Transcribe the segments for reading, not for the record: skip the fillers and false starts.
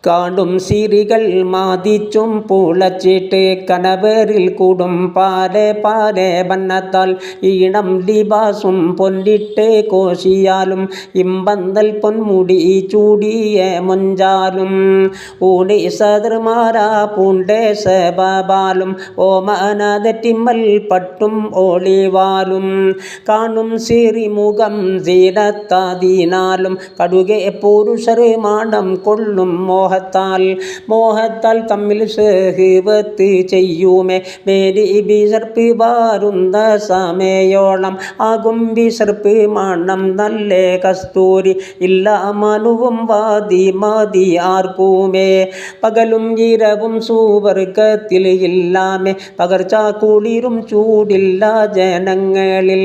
കാണും സിരികൾ മാതിച്ചും പുളച്ചിട്ട് കനവരിൽ കൂടും പാലെ പാലെ ബന്നത്താൽ ഈണം ലിബാസും പൊന്നിട്ട് കോശിയാലും ഇമ്പന്തൽ പൊന്മുടി ചൂടിയ മൊഞ്ചാലും ഊണി സദർമാരാ പൂണ്ടേ സബാലും ഓമനതെറ്റിമ്മൽ പട്ടും ഓളിവാലും കാണും സിറിമുഖം സീനത്താദീനാലും കടുകെ പുരുഷർ മാണം കൊള്ളും മോഹത്താൽ തമ്മിൽ സഹവത്ത് ചെയ്യുമേ മേരി ബിസർപ്പ് വാരുന്ന സമയോളം ആകും ബിസർപ്പ് മണം നല്ല കസ്തൂരി ഇല്ല മനുവും വാതി മതി ആർക്കുമേ പകലും ഇരവും സുവർഗത്തിൽ ഇല്ലാമേ പകർച്ച കുളിരും ചൂടില്ല ജനങ്ങളിൽ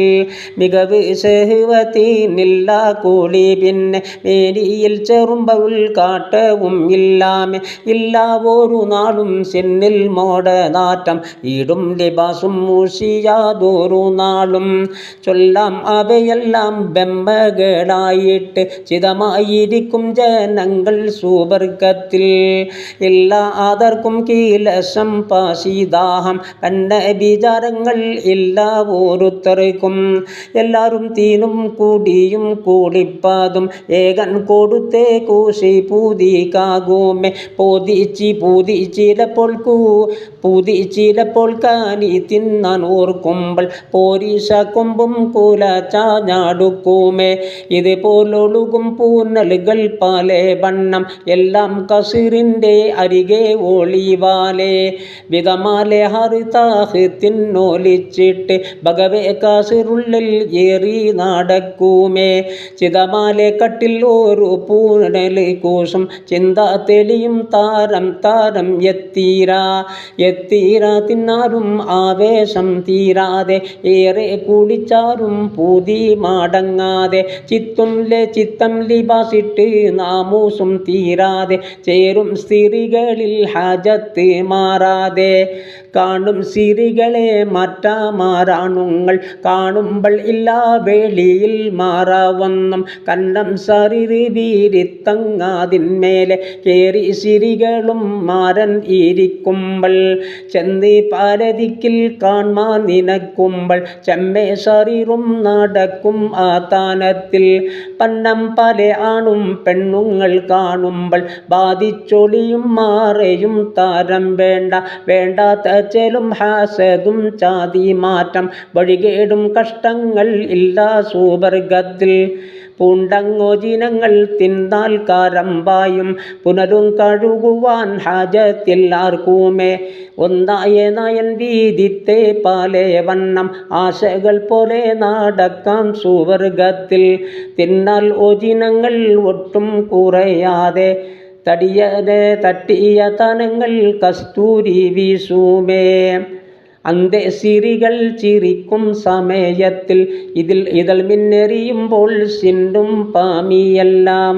മികവ് സഹവത്തിനില്ല കൂടി പിന്നെ മേരിയിൽ ചെറുമ്പുൽ കാട്ടവും ഇല്ലാമേ ഇല്ല ഒരു നാളും സെന്നിൽ മോടനാറ്റം ഈടും ലിബാസും മൂഷിയാതൊരു നാളും ചൊല്ലാം അവയെല്ലാം ബെമ്പകളായിട്ട് ചിതമായിരിക്കും ജനങ്ങൾ സുവർഗത്തിൽ എല്ലാ ആദർക്കും കീലശം പാശിദാഹം കന്ന വിചാരങ്ങൾ ഇല്ല ഓരോരുത്തർക്കും എല്ലാവരും തീനും കൂടിയും കൂടിപ്പതും ഏകൻ കൊടുത്തേ കൂശി പൂതിക്കാകുമേ പൂതിച്ചിലപ്പോൾ കാനി തിന്നാൻ ഓർക്കുമ്പോൾ പോരീശ കൊമ്പും കൂല ചാഞ്ഞാടുക്കുമേ ഇതുപോലൊഴുകും പൂനലുകൾ പല വണ്ണം എല്ലാം കസിറിൻ്റെ അരികെ ഒളിവാലെ വിധമാലെ ഹറിതാഹ് തിന്നോലിച്ചിട്ട് ഭഗവേ കാസിറുള്ളിൽ ഏറി നടക്കുമേ ചിതമാലെ കട്ടിൽ ഒരു പൂനൽ കൂശും ചിന്ത തെളിയും താരം എത്തീരാ തിന്നാരും ആവേശം തീരാതെ ഏറെ കുളിച്ചാരും പൂതി മടങ്ങാതെ ചിത്തം ലിബാസിട്ട് നാമൂസും തീരാതെ ചേരും സ്ത്രീകളിൽ ഹാജത്ത് മാറാതെ കാണും സിരികളെ മാറാണുങ്ങൾ കാണുമ്പോൾ ഇല്ലാ വേളിയിൽ മാറാവണ്ണം കന്നം സറിറി വീരിത്തങ്ങാതിന്മേലെ കേറി സിരികളും മാരൻ ഇരിക്കുമ്പോൾ ചെന്നി പാലതിക്കിൽ കാൺമാൻ നിനക്കുമ്പോൾ ചെമ്മേ സറിറും നടക്കും ആ താനത്തിൽ പന്നം പല ആണും പെണ്ണുങ്ങൾ കാണുമ്പോൾ ബാധിച്ചൊളിയും മാറയും താരം വേണ്ടാത്ത ചെലും ഹാസതും ചാതി മാറ്റം വഴികേടും കഷ്ടങ്ങൾ ഇല്ല സുവർഗത്തിൽ പൂണ്ടങ്ങോജിനങ്ങൾ തിന്നാൽ കാരമ്പായും പുനരും കഴുകുവാൻ ഹാജത്തിൽ ആർക്കുമേ ഒന്നായ നയൻ വീതിത്തെ പാലെ വണ്ണം ആശകൾ പോലെ നടക്കാം സുവർഗത്തിൽ തിന്നാൽ ഓജിനങ്ങൾ ഒട്ടും കുറയാതെ തട്ടിയ തനങ്ങൾ കസ്തൂരി വീശുമേ അന്തേസിരികൾ ചിരിക്കും സമയത്തിൽ ഇതിൽ മിന്നെറിയുമ്പോൾ സിണ്ടും പാമിയെല്ലാം